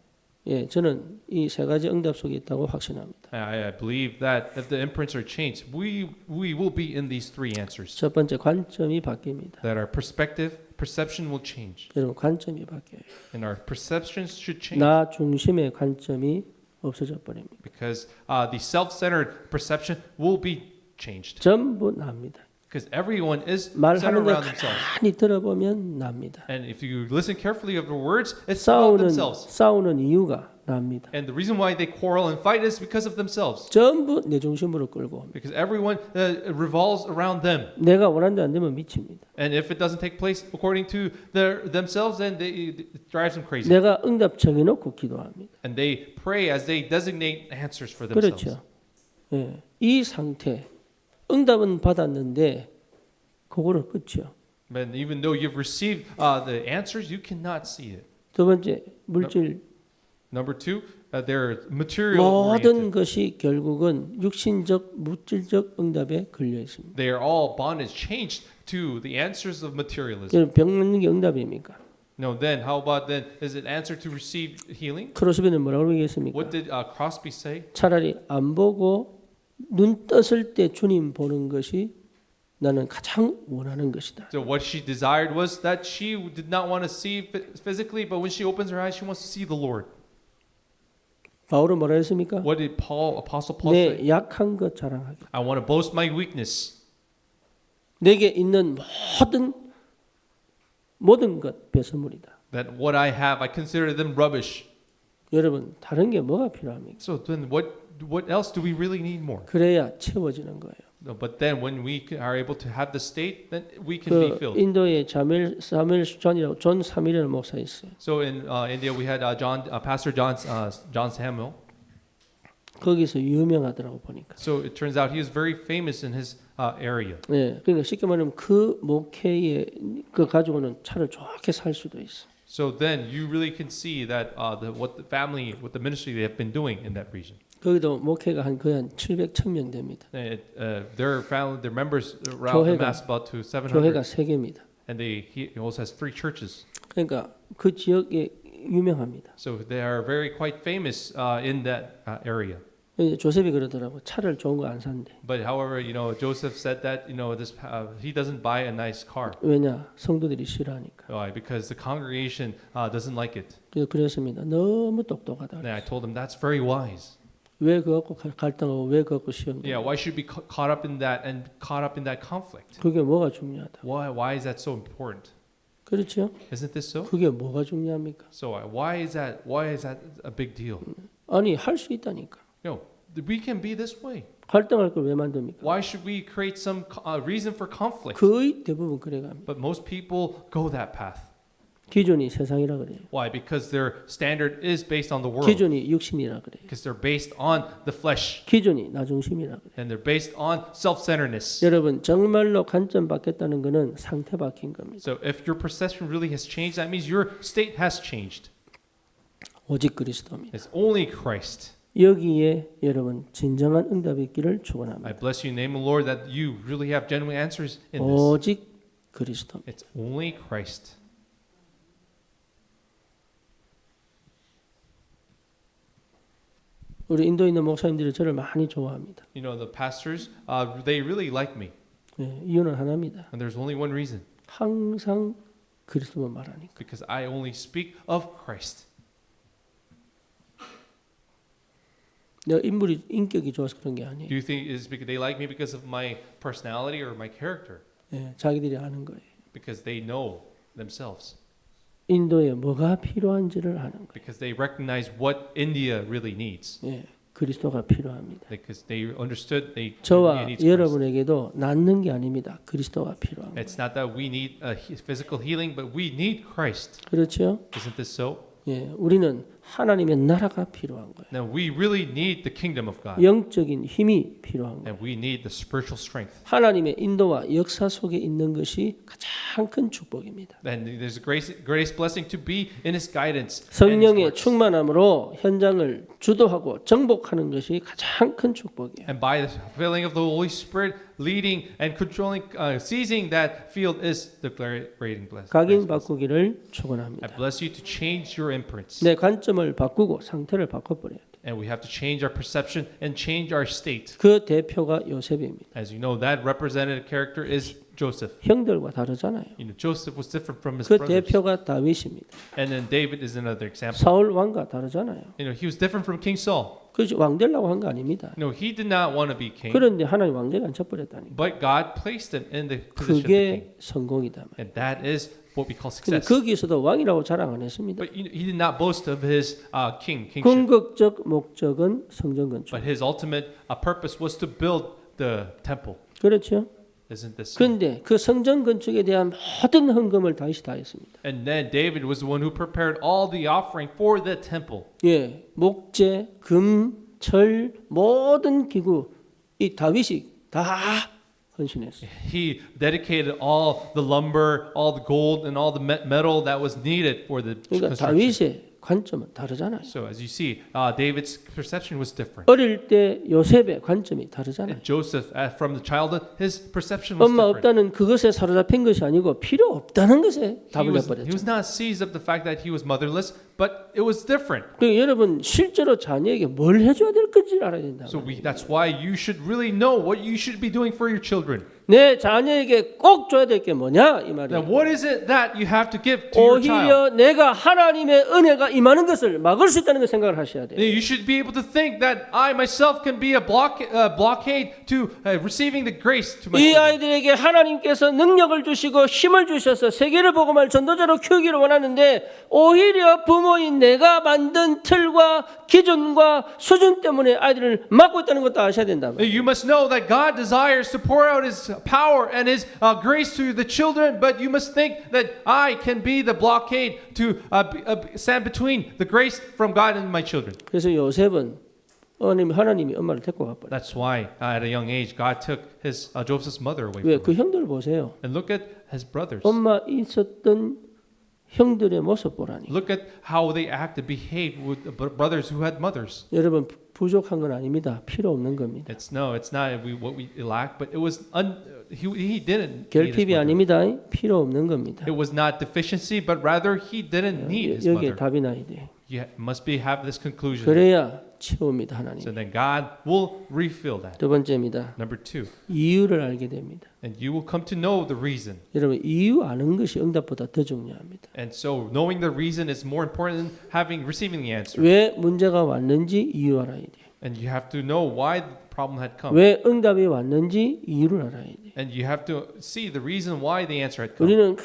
저는 이 세 가지 응답 속에 있다고 확신합니다. I believe that if the imprints are changed, we will be in these 3 answers. 첫 번째 관점이 바뀝니다. That our perception will change, 여러분 관점이 바뀌어요. and our perceptions should change. 나 중심의 관점이 없어져 버립니다. Because the self-centered perception will be changed. 전부 납니다. Because everyone is 말하는 centered 걸 around themselves. 가만히 들어보면 납니다. And if you listen carefully of the words, it's about themselves. 싸우는 이유가 납니다. And the reason why they quarrel and fight is because of themselves. 전부 내 중심으로 끌고 옵니다. Because everyone revolves around them. 내가 원하는 데 안 되면 미칩니다. And if it doesn't take place according to themselves, then it drives them crazy. 내가 응답 정해놓고 기도합니다. And they pray as they designate answers for themselves. 그렇죠. 이 상태 응답은 받았는데 그거를 끝이요. But even though you've received the answers, you cannot see it. 두 번째 물질 Number 2, they're material 모든 oriented. 것이 결국은 육신적 물질적 응답에 걸려 있습니다. They are all bondage changed to the answers of materialism. 여러분 병 낫는 게 응답입니까? No, then how about then? Is it answer to receive healing? 크로스비는 뭐라고 얘기했습니까? What did Crosby say? 차라리 안 보고 눈 떴을 때 주님 보는 것이 나는 가장 원하는 것이다. So what she desired was that she did not want to see physically, but when she opens her eyes, she wants to see the Lord. 바울은 뭐라 했습니까? What did Apostle Paul say? 내 약한 것 자랑하기. I want to boast my weakness. 내게 있는 모든 것 배설물이다. That what I have, I consider them rubbish. 여러분 다른 게 뭐가 필요합니까? So then what else do we really need more? 그래야 채워지는 거예요. No, but then when we are able to have the state, then we can be 그 filled. 인도에 사무엘 존이라고 존 사무엘이라는 목사 있어요. So in India, we had Pastor John Samuel. 거기서 유명하더라고 보니까. So it turns out he is very famous in his area. 네, 그러니까 쉽게 말하면 그 목회에 그 가지고는 차를 좋게 살 수도 있어. So then you really can see that what the family, what the ministry they have been doing in that region. 거기도 목회가 거의 한 700, 1000명 됩니다. Their family, their members around amass about to 700. 교회가 3개입니다. And he also has 3 churches. 그러니까 그 지역에 유명합니다. So they are very quite famous in that area. 조셉이 그러더라고. 차를 좋은 거 안 산대. But however, Joseph said that this he doesn't buy a nice car. 왜냐? 성도들이 싫어하니까. Why? Because the congregation doesn't like it. 그랬습니다. 너무 똑똑하다. And I told him that's very wise. 왜 그거 갖고 갈등하고 왜 그거 갖고 시험? Yeah, why should we be caught up in that and caught up in that conflict? 그게 뭐가 중요하다. Why is that so important? 그렇죠? Isn't this so? 그게 뭐가 중요합니까? So why is that a big deal? 아니 할 수 있다니까. No, we can be this way. 갈등할 걸 왜 만듭니까? Why should we create some reason for conflict? 거의 대부분 그래갑니다. But most people go that path. 기준이 세상이라 그래요. Why? Because their standard is based on the world. 기준이 육신이라 그래요. Because they're based on the flesh. 기준이 나중심이라 그래요. And they're based on self-centeredness. 여러분 정말로 관점 바뀌었다는 것은 상태 바뀐 겁니다. So if your perception really has changed, that means your state has changed. 오직 그리스도입니다. It's only Christ. 여기에 여러분 진정한 응답이 있기를 I 축원합니다. bless you in the name of the Lord that you really have genuine answers in this. 오직 그리스도입니다. It's only Christ. 우리 인도에 있는 목사님들이 저를 많이 좋아합니다. You know, the pastors, they really like me. 예, 이유는 하나입니다. And there's only one reason. 항상 그리스도만 말하니까. Because I only speak of Christ. 내가 인격이 좋아서 그런 게 아니에요. Do you think it's because they like me because of my personality or my character? 예, 자기들이 아는 거예요. Because they know themselves. 인도에 뭐가 필요한지를 아는 거예요. Because they recognize what India really needs. 예, 그리스도가 필요합니다. Because they understood they 저와 needs Christ. 여러분에게도 낫는 게 아닙니다. 그리스도가 필요한 거예요. It's not that we need physical healing, but we need Christ. 그렇죠? Isn't this so? 예, 우리는 하나님의 나라가 필요한 거예요. Now we really need the kingdom of God. 영적인 힘이 필요한 거예요. And we need the spiritual strength. 하나님의 인도와 역사 속에 있는 것이 가장 큰 축복입니다. And there's a greatest blessing to be in His guidance. and His 성령의 works. 충만함으로 현장을 주도하고 정복하는 것이 가장 큰 축복이에요. And by the filling of the Holy Spirit, leading and controlling, seizing that field is the great blessing. 각인 바꾸기를 I 축원합니다. bless you to change your imprints. 내 관점을 바꾸고 상태를 바꿔버려야 돼. And we have to change our perception and change our state. 그 대표가 요셉입니다. As you know, that representative character is Joseph. 형들과 다르잖아요. You know, Joseph was different from his 그 brothers. 대표가 다윗입니다. And then David is another example. 사울 왕과 다르잖아요. You know, he was different from King Saul. 그것이 왕되려고 한 거 아닙니다. No, he did not want to be king. 그런데 하나님 왕되게 앉혀버렸다니까. But God placed him in the position of king. 그게 성공이다. And that is what we call 근데 success. 거기서도 왕이라고 자랑 안 했습니다. But he did not boast of his kingship. 궁극적 목적은 성전 건축. But his ultimate purpose was to build the temple. 그렇죠? Isn't this so? 그런데 그 성전 건축에 대한 모든 헌금을 다윗이 다 했습니다. And then David was the one who prepared all the offering for the temple. 예, 목재, 금, 철 모든 기구 이 다윗이 다 헌신했어요. He dedicated all the lumber, all the gold, and all the metal that was needed for the 그러니까 construction. 다윗의 관점은 다르잖아요. So as you see, David's perception was different. 어릴 때 요셉의 관점이 다르잖아요. And Joseph, from the childhood, his perception was 엄마 different. 없다는 그것에 사로잡힌 것이 아니고 필요 없다는 것에 답을 He 내버렸죠. was not seized of the fact that he was motherless, but it was different. 그러니까 여러분 실제로 자녀에게 뭘 해줘야 될 건지를 알아야 된다. So that's why you should really know what you should be doing for your children. 내 자녀에게 꼭 줘야 될 게 뭐냐 이 Now, 말이에요. what is it that you have to give to your child? 오히려 내가 하나님의 은혜가 임하는 것을 막을 수 있다는 걸 생각을 하셔야 돼요. You should be able to think that I myself can be a blockade to receiving the grace to my 이 children. 아이들에게 하나님께서 능력을 주시고 힘을 주셔서 세계를 복음할 전도자로 키우기를 원하는데 오히려 부모인 내가 만든 틀과 기준과 수준 때문에 아이들을 막고 있다는 것도 아셔야 된다. You must know that God desires to pour out His power and His grace to the children, but you must think that I can be the blockade to stand between the grace from God and my children. 그래서 요셉은 하나님이 엄마를 데리고 가버려. That's why at a young age God took his Joseph's mother away 왜? from 그 him. 형들 보세요. And look at his brothers. 엄마 있었던 형들의 모습 보라니. Look at how they acted, behaved with the brothers who had mothers. 여러분 부족한 건 아닙니다. 필요 없는 겁니다. It's not what we lack, but it was he didn't. need his 결핍이 mother. 아닙니다. 필요 없는 겁니다. It was not deficiency, but rather he didn't need his 여기에 mother. 답이 나야 돼. You must have this conclusion. 그래야 채웁니다 하나님. So then God will refill that. 두 번째입니다. Number 2, 이유를 알게 됩니다. and you will come to know the reason. 여러분 이유 아는 것이 응답보다 더 중요합니다. And so knowing the reason is more important than receiving the answer. 왜 문제가 왔는지 이유 알아야 돼요. And you have to know why the problem had come. 왜 응답이 왔는지 이유를 알아야 돼. And you have to see the reason why the answer had come. 우리는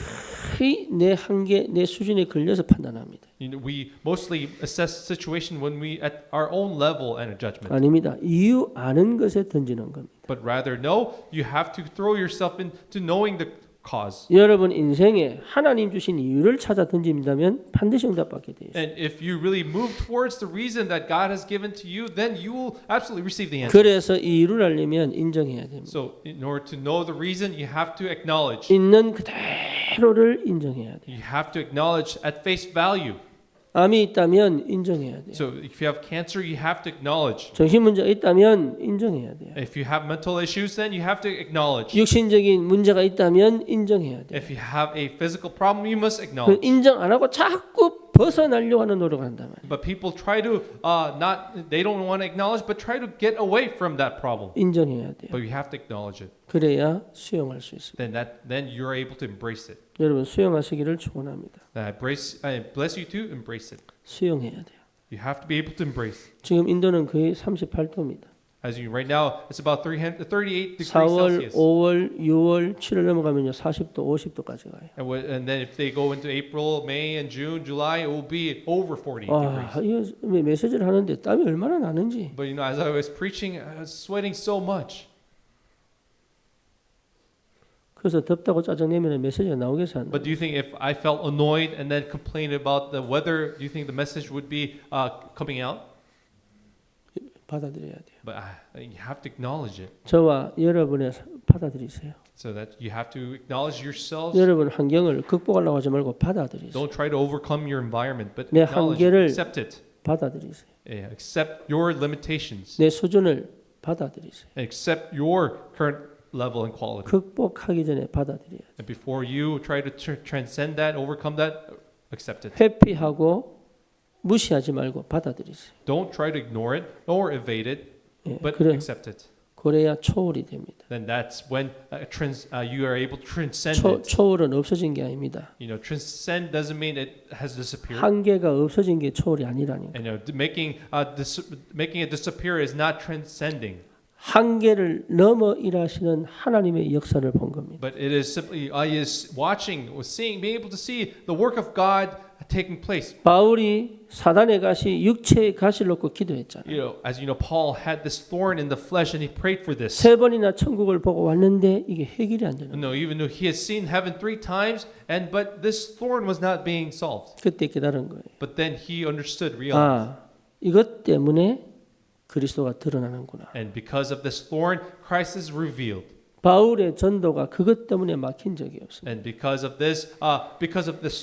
거의 내 한계, 내 수준에 걸려서 판단합니다. You know, we mostly assess the situation when we at our own level and a judgment. 아닙니다. 이유 아는 것에 던지는 겁니다. But rather, no, you have to throw yourself into knowing the cause. 여러분 인생에 하나님 주신 이유를 찾아 던진다면 반드시 응답받게 되어 있어요. And if you really move towards the reason that God has given to you, then you will absolutely receive the answer. 그래서 이 이유를 알려면 인정해야 됩니다. So, in order to know the reason, you have to acknowledge. 있는 그대로를 인정해야 돼요. You have to acknowledge at face value. 암이 있다면 인정해야 돼요. So, if you have cancer, you have to acknowledge. 정신 문제가 있다면 인정해야 돼요. If you have mental issues, then you have to acknowledge. 육신적인 문제가 있다면 인정해야 돼요. If you have a physical problem, you must 그 acknowledge. 인정 안 하고 자꾸 벗어나려고 하는 노력을 한단 말이에요. But people try to they don't want to acknowledge, but try to get away from that problem. 인정해야 돼요. But you have to acknowledge it. 그래야 수용할 수 있습니다. Then you're able to embrace it. 여러분 수용하시기를 축원합니다. I bless you to embrace it. 수용해야 돼요. You have to be able to embrace. 지금 인도는 거의 38도입니다. As you right now, it's about 38 degrees 4월, Celsius. 5월, 6월, 7월 넘어가면요 40도, 50도까지 가요. And then if they go into April, May, and June, July, it will be over 40 아, degrees. 이거 메시지를 하는데 땀이 얼마나 나는지. But you know, as I was preaching, I was sweating so much. 그래서 덥다고 짜증내면 메시지가 나오겠어 안 나와요? But do you think if I felt annoyed and then complained about the weather, do you think the message would be coming out? 받아들여야 돼요. But you have to acknowledge it. 저와 여러분의 받아들이세요. So that you have to acknowledge yourselves. 여러분 환경을 극복하려고 하지 말고 받아들이세요. Don't try to overcome your environment, but 내 acknowledge it, 한계를 accept it. 받아들이세요. Yeah, accept your limitations. 내 수준을 받아들이세요. Accept your current level and quality. 극복하기 전에 받아들여야 돼요. And before you try to transcend that, overcome that, accept it. 회피하고 무시하지 말고 받아들이세요. Don't try to ignore it or evade it, 예, but 그래, accept it. 그래야 초월이 됩니다. Then that's when you are able to transcend it. 초월은 없어진 게 아닙니다. You know, transcend doesn't mean it has disappeared. 한계가 없어진 게 초월이 아니라니까. And making it disappear is not transcending, 한계를 넘어 일하시는 하나님의 역사를 본 겁니다. but it is simply is watching, or seeing, being able to see the work of God taking place. 바울이 사단의 가시, 육체의 가시를 놓고 기도했잖아요. You know, as you know, Paul had this thorn in the flesh, and he prayed for this. 세 번이나 천국을 보고 왔는데 이게 해결이 안 되는 거예요. No, even though he had seen heaven 3 times, but this thorn was not being solved. 그때 깨달은 거예요. But then he understood, realized, 아, 이것 때문에 그리스도가 드러나는구나. and because of this thorn, Christ is revealed. 바울의 전도가 그것 때문에 막힌 적이 없습니다. And because of this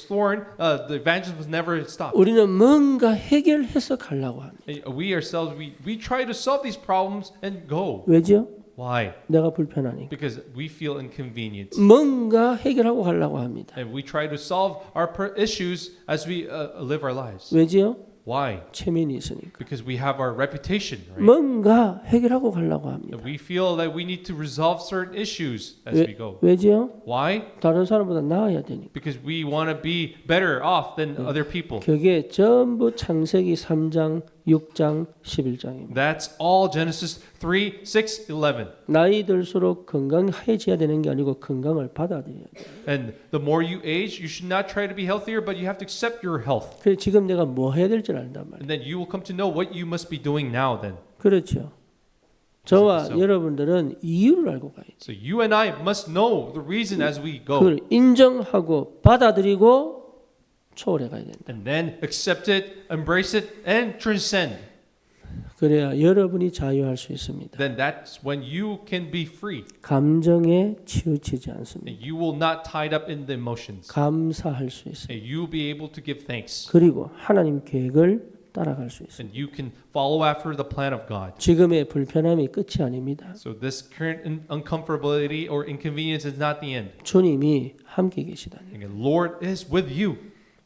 thorn, the evangelism was never stopped. 우리는 뭔가 해결해서 가려고 합니다. We ourselves, we try to solve these problems and go. 왜죠? Why? 내가 불편하니까. Because we feel inconvenienced. 뭔가 해결하고 가려고 합니다. And we try to solve our issues as we live our lives. 왜지요? Why? 체면이 있으니까. Because we have our reputation, right? 뭔가 해결하고 가려고 합니다. And we feel that we need to resolve certain issues as we go. 왜지요? Why? 다른 사람보다 나아야 되니까. Because we want to be better off than other people. 그게 전부 창세기 3장, 6장, 11장입니다. That's all Genesis 3, 6, 11. 나이 들수록 건강해져야 되는 게 아니고 건강을 받아들여야 돼요. And the more you age, you should not try to be healthier, but you have to accept your health. 그래 지금 내가 뭐 해야 될지 안단 말이에요. And then you will come to know what you must be doing now then. 그렇죠. 저와 So- 여러분들은 이유를 알고 가야지. So you and I must know the reason as we go. 그걸 인정하고 받아들이고 초월해 가야 된다. And then accept it, embrace it, and transcend. 그래야 여러분이 자유할 수 있습니다. Then that's when you can be free. 감정에 치우치지 않습니다. And you will not tied up in the emotions. 감사할 수 있습니다. And you'll be able to give thanks. 그리고 하나님 계획을 따라갈 수 있습니다. And you can follow after the plan of God. 지금의 불편함이 끝이 아닙니다. So this current uncomfortability or inconvenience is not the end. 주님이 함께 계시다니. And the Lord is with you.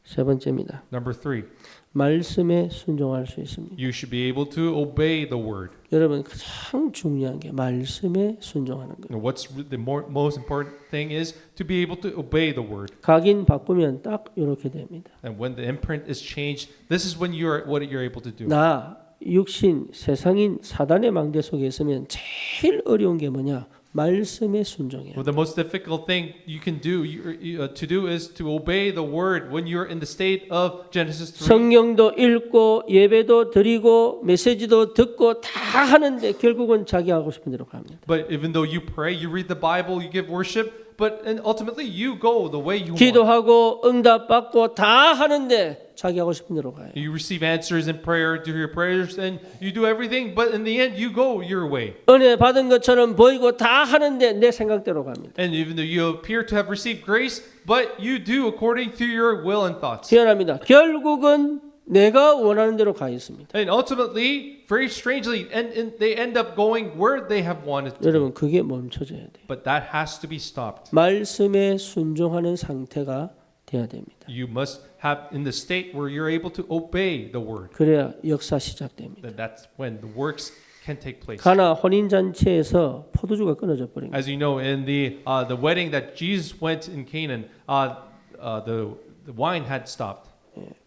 세 번째입니다. Number 3, 말씀에 순종할 수 있습니다. you should be able to obey the word. 여러분 가장 중요한 게 말씀에 순종하는 거예요. And what's the most important thing is to be able to obey the word. 각인 바꾸면 딱 이렇게 됩니다. And when the imprint is changed, this is when what you're able to do. 나 육신, 세상인, 사단의 망대 속에 있으면 제일 어려운 게 뭐냐? 말씀에 순종해야 Well, the most difficult thing you can do to do is to obey the word when you're in the state of Genesis 3. 성경도 읽고 예배도 드리고 메시지도 듣고 다 하는데 결국은 자기 하고 싶은 대로 갑니다. But even though you pray, you read the Bible, you give worship, but and ultimately you go the way you want. 기도하고 응답받고 다 하는데 자기 하고 싶은 대로 가요. You receive answers in prayer, do your prayers, and you do everything, but in the end you go your way. 은혜 받은 것처럼 보이고 다 하는데 내 생각대로 갑니다. And even though you appear to have received grace, but you do according to your will and thoughts. 희한합니다. 결국은 내가 원하는 대로 가 있습니다. And ultimately, very strangely, and they end up going where they have wanted to. 여러분 그게 멈춰져야 돼요. But that has to be stopped. 말씀에 순종하는 상태가 돼야 됩니다. You must have in the state where you're able to obey the word. 그래야 역사 시작됩니다. That's when the works can take place. 가나 혼인 잔치에서 포도주가 끊어져 버린 거예요. As you know, in the wedding that Jesus went in Canaan, the wine had stopped,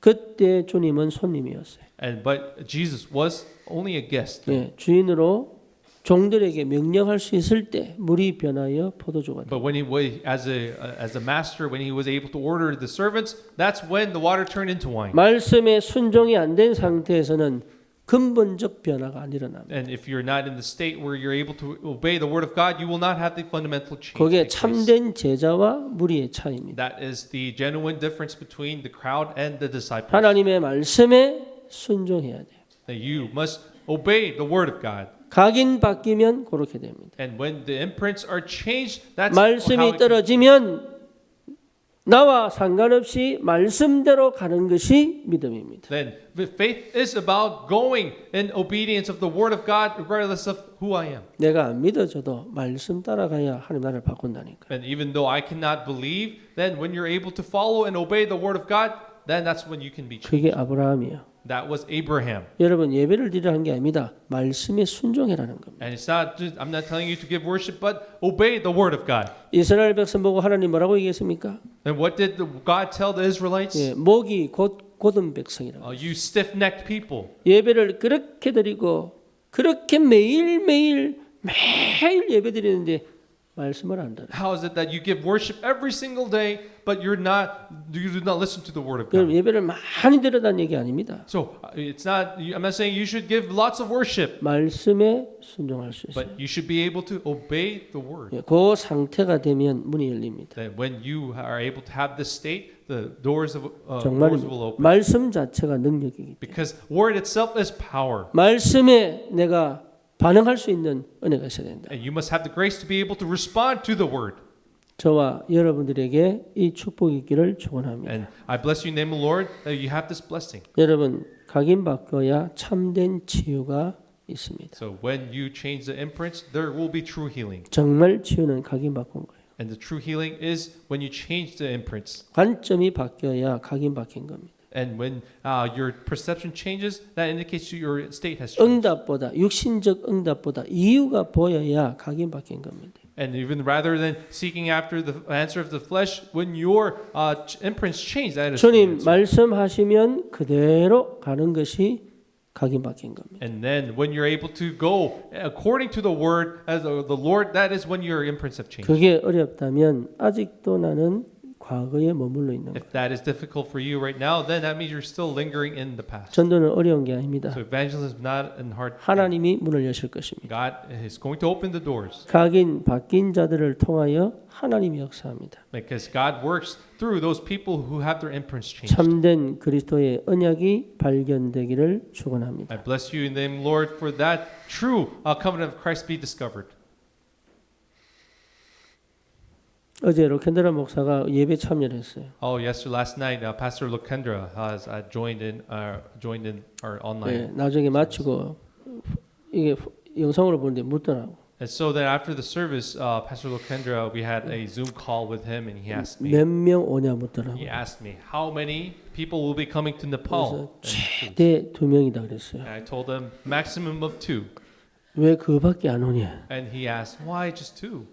그때 주님은 손님이었어요. but Jesus was only a guest. 주인으로 종들에게 명령할 수 있을 때 물이 변하여 포도주가 돼. But when he was as a master, when he was able to order the servants, that's when the water turned into wine. 말씀에 순종이 안 된 상태에서는 근본적 변화가 안 일어납니다. And if you're not in the state where you're able to obey the word of God, you will not have the fundamental change. 그게 take place. 참된 제자와 무리의 차이입니다. That is the genuine difference between the crowd and the disciples. 하나님의 말씀에 순종해야 돼요. That you must obey the word of God. 각인 바뀌면 그렇게 됩니다. And when the imprints are changed, that's how 말씀이 it, 떨어지면 나와 상관없이 말씀대로 가는 것이 믿음입니다. then faith is about going in obedience of the word of God, regardless of who I am. 내가 안 믿어져도 말씀 따라가야 하나님 나를 바꾼다니까. And even though I cannot believe, then when you're able to follow and obey the word of God, then that's when you can be changed. 그게 아브라함이에요. That was Abraham. 여러분 예배를 드리라는 게 아닙니다. 말씀에 순종해라는 겁니다. And it's not just, I'm not telling you to give worship, but obey the word of God. 이스라엘 백성 보고 하나님 뭐라고 얘기했습니까? And what did God tell the Israelites? 목이 곧은 백성이라고. You stiff-necked people. 예배를 그렇게 드리고 그렇게 매일 예배 드리는데 말씀을 안 들어요. How is it that you give worship every single day, but you do not listen to the word of 여러분 God? 예배를 많이 드렸다는 얘기 아닙니다. So it's not. I'm not saying you should give lots of worship, 말씀에 순종할 수 있어요. but you should be able to obey the word. 그 상태가 되면 문이 열립니다. That when you are able to have this state, the doors will 정말입니다. open. 말씀 자체가 능력이기 때문에. Because word itself is power, 말씀에 내가 반응할 수 있는 은혜가 있어야 된다. and you must have the grace to be able to respond to the word. 저와 여러분들에게 이 축복이 있기를 축원합니다. And I bless you in the name of the Lord that you have this blessing. 여러분 각인바꿔야 참된 치유가 있습니다. So when you change the imprints, there will be true healing. 정말 치유는 각인바꾼 거예요. And the true healing is when you change the imprints. 관점이 바뀌어야 각인바뀐 겁니다. And when your perception changes, that indicates your state has changed. 응답보다 육신적 응답보다 이유가 보여야 각인바뀐 겁니다. And even rather than seeking after the answer of the flesh, when your imprints change, that is the 주님 answer. 말씀하시면 그대로 가는 것이 각인바뀐 겁니다. And then when you're able to go according to the word as the Lord, that is when your imprints have changed. 그게 어렵다면 아직도 나는 과거에 머물러 있는 거예요. If that is difficult for you right now, then that means you're still lingering in the past. 전도는 어려운 게 아닙니다. So evangelism is not a hard thing. 하나님이 문을 여실 것입니다. God is going to open the doors 각인 바뀐 자들을 통하여 하나님이 역사합니다. because God works through those people who have their imprints changed. 참된 그리스도의 언약이 발견되기를 축원합니다. I bless you in the name of the Lord for that true covenant of Christ be discovered. 어제 로켄드라 목사가 예배 참여를 했어요. Last night, Pastor Lokendra has joined in our online. 나중에 마치고 이게 영상으로 보는데 묻더라고. And so that after the service, Pastor Lokendra, we had a Zoom call with him, and he asked me. 몇 명 오냐 묻더라고. He asked me how many people will be coming to Nepal. 그래서 최대 2명이다 그랬어요. And I told him maximum of 2. 왜 그밖에 안 오냐? And he asked, why just 2?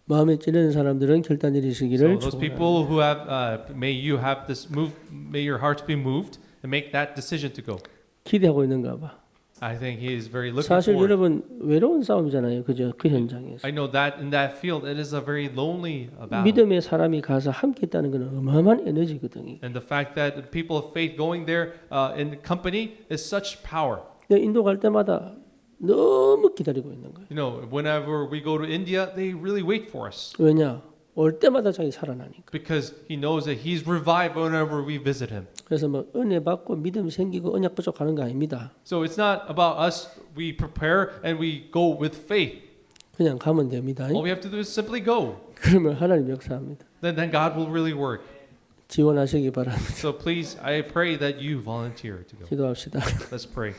마음에 찔리는 사람들은 결단 So 내리시기를 those 축원합니다. people who have, may you have this move, may your hearts be moved and make that decision to go. 기대하고 있는가 봐. I think he is very looking 사실 forward. 여러분 외로운 싸움이잖아요. 그죠? 그 현장에서. I know that in that field it is a very lonely battle. 믿음의 사람이 가서 함께 있다는 것은 어마어마한 에너지거든요. And the fact that the people of faith going there in company is such power. 내가 인도 갈 때마다 너무 기다리고 있는 거예요. You know, whenever we go to India, they really wait for us 왜냐? 올 때마다 자기 살아나니까. because he knows that he's revived whenever we visit him. 그래서 뭐 은혜 받고 믿음 생기고 언약 부족하는 거 아닙니다. So it's not about us. We prepare and we go with faith. 그냥 가면 됩니다. All we have to do is simply go. 그러면 하나님 역사합니다. Then God will really work. 지원하시기 바랍니다. So please, I pray that you volunteer to go. 기도합시다. Let's pray.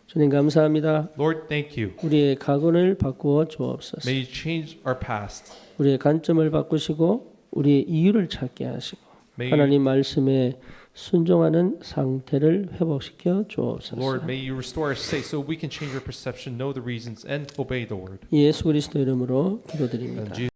주님 감사합니다. Lord, thank you. 우리의 가군을 바꾸어 주옵소서. May you change our past. 우리의 관점을 바꾸시고 우리의 이유를 찾게 하시고 May you, 하나님 말씀에 순종하는 상태를 회복시켜 주옵소서. Lord, may you restore our faith so we can change our perception, know the reasons, and obey the word. 예수 그리스도 이름으로 기도드립니다. In Jesus'